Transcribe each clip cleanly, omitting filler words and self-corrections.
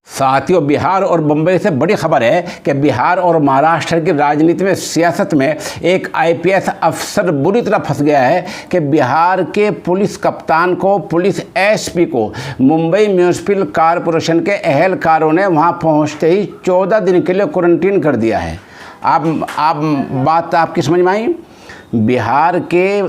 साथियों, बिहार और मुंबई से बड़ी खबर है कि बिहार और महाराष्ट्र की राजनीति में, सियासत में एक आईपीएस अफसर बुरी तरह फंस गया है कि बिहार के पुलिस कप्तान को, पुलिस एसपी को मुंबई म्यूनिसिपल कॉरपोरेशन के अहलकारों ने वहां पहुंचते ही 14 दिन के लिए क्वारंटीन कर दिया है। आप बात आपकी समझ में आई? बिहार के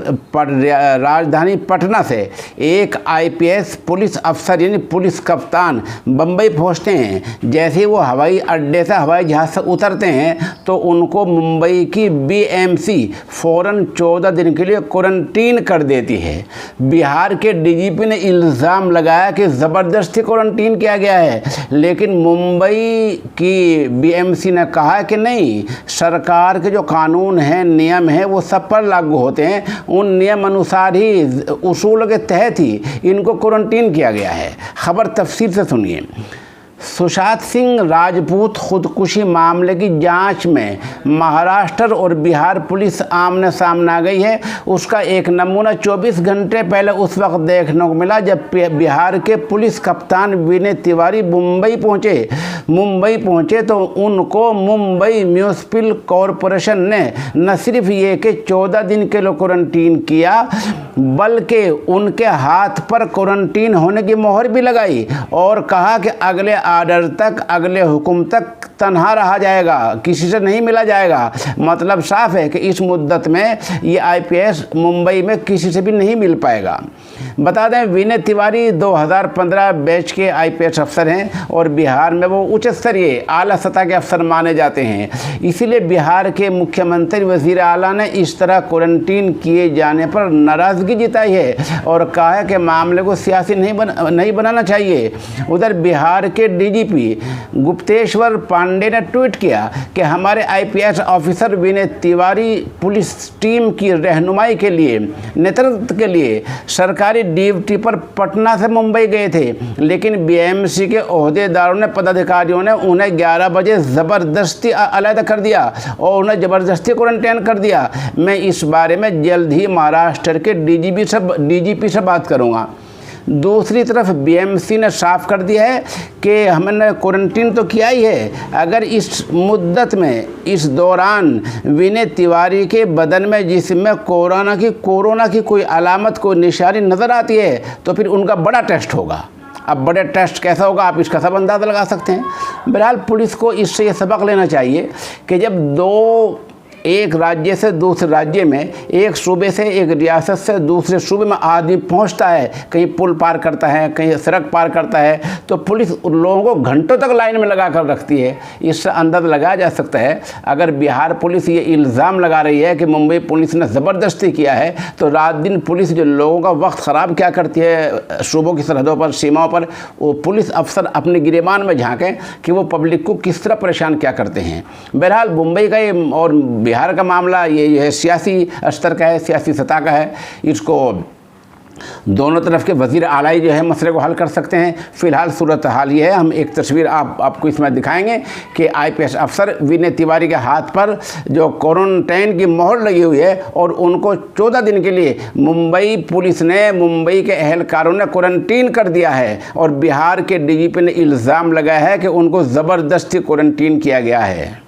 राजधानी पटना से एक आईपीएस पुलिस अफसर यानी पुलिस कप्तान बम्बई पहुंचते हैं। जैसे ही वो हवाई अड्डे से, हवाई जहाज़ से उतरते हैं तो उनको मुंबई की बीएमसी फ़ौरन 14 दिन के लिए क्वारंटीन कर देती है। बिहार के डीजीपी ने इल्ज़ाम लगाया कि ज़बरदस्ती क्वारंटीन किया गया है, लेकिन मुंबई की बीएमसी ने कहा कि नहीं, सरकार के जो कानून हैं, नियम हैं, वो सब पर लागू होते हैं। उन नियम अनुसार ही, उसूल के तहत ही इनको क्वारंटीन किया गया है। खबर तफसील से सुनिए। सुशांत सिंह राजपूत खुदकुशी मामले की जांच में महाराष्ट्र और बिहार पुलिस आमने सामने आ गई है। उसका एक नमूना 24 घंटे पहले उस वक्त देखने को मिला जब बिहार के पुलिस कप्तान विनय तिवारी मुंबई पहुंचे तो उनको मुंबई म्यूनिसिपल कॉरपोरेशन ने न सिर्फ ये कि 14 दिन के लिए क्वारंटीन किया, बल्कि उनके हाथ पर क्वारंटीन होने की मोहर भी लगाई और कहा कि अगले आर्डर तक, अगले हुक्म तक तन्हा रहा जाएगा, किसी से नहीं मिला जाएगा। मतलब साफ है कि इस मुद्दत में ये आईपीएस मुंबई में किसी से भी नहीं मिल पाएगा। बता दें, विनय तिवारी 2015 बैच के आईपीएस अफसर हैं और बिहार में वो उच्च स्तरीय आला सतह के अफसर माने जाते हैं। इसीलिए बिहार के मुख्यमंत्री वजीर आला ने इस तरह क्वारंटीन किए जाने पर नाराज़गी जताई है और कहा है कि मामले को सियासी नहीं बनाना चाहिए। उधर बिहार के डीजीपी गुप्तेश्वर पांडे ने ट्वीट किया कि हमारे IPS officer Vinay Tiwari police team की रहनुमाई के लिए, नेतृत्व के लिए सरकारी ड्यूटी पर पटना से मुंबई गए थे, लेकिन बीएमसी के ओहदेदारों ने, पदाधिकारियों ने उन्हें 11 बजे ज़बरदस्ती अलग कर दिया और उन्हें ज़बरदस्ती क्वारंटाइन कर दिया। मैं इस बारे में जल्द ही महाराष्ट्र के डीजीपी से बात करूँगा। दूसरी तरफ बीएमसी ने साफ कर दिया है कि हमने क्वारंटीन तो किया ही है, अगर इस मुद्दत में, इस दौरान विनय तिवारी के बदन में जिसमें कोरोना की कोई अलामत, कोई निशानी नज़र आती है तो फिर उनका बड़ा टेस्ट होगा। अब बड़े टेस्ट कैसा होगा, आप इसका सब अंदाज़ा लगा सकते हैं। बहरहाल पुलिस को इससे ये सबक लेना चाहिए कि जब एक राज्य से दूसरे राज्य में, एक सूबे से, एक रियासत से दूसरे सूबे में आदमी पहुंचता है, कहीं पुल पार करता है, कहीं सड़क पार करता है, तो पुलिस उन लोगों को घंटों तक लाइन में लगा कर रखती है। इससे अंदाज़ा लगाया जा सकता है, अगर बिहार पुलिस ये इल्ज़ाम लगा रही है कि मुंबई पुलिस ने ज़बरदस्ती किया है, तो रात दिन पुलिस जो लोगों का वक्त ख़राब क्या करती है सूबों की सरहदों पर, सीमाओं पर, वो पुलिस अफसर अपने गिरेबान में झांकें कि वो पब्लिक को किस तरह परेशान क्या करते हैं। बहरहाल मुंबई का ये और बिहार का मामला ये है, सियासी स्तर का है, सियासी सतह का है। इसको दोनों तरफ के वजीर आला जो है मसले को हल कर सकते हैं। फिलहाल सूरत हाल ये है, हम एक तस्वीर आपको इसमें दिखाएंगे कि आईपीएस अफसर विनय तिवारी के हाथ पर जो क्वारंटाइन की मोहर लगी हुई है और उनको 14 दिन के लिए मुंबई पुलिस ने, मुंबई के अहलकारों ने क्वारंटीन कर दिया है और बिहार के डीजीपी ने इल्ज़ाम लगाया है कि उनको ज़बरदस्ती क्वारंटीन किया गया है।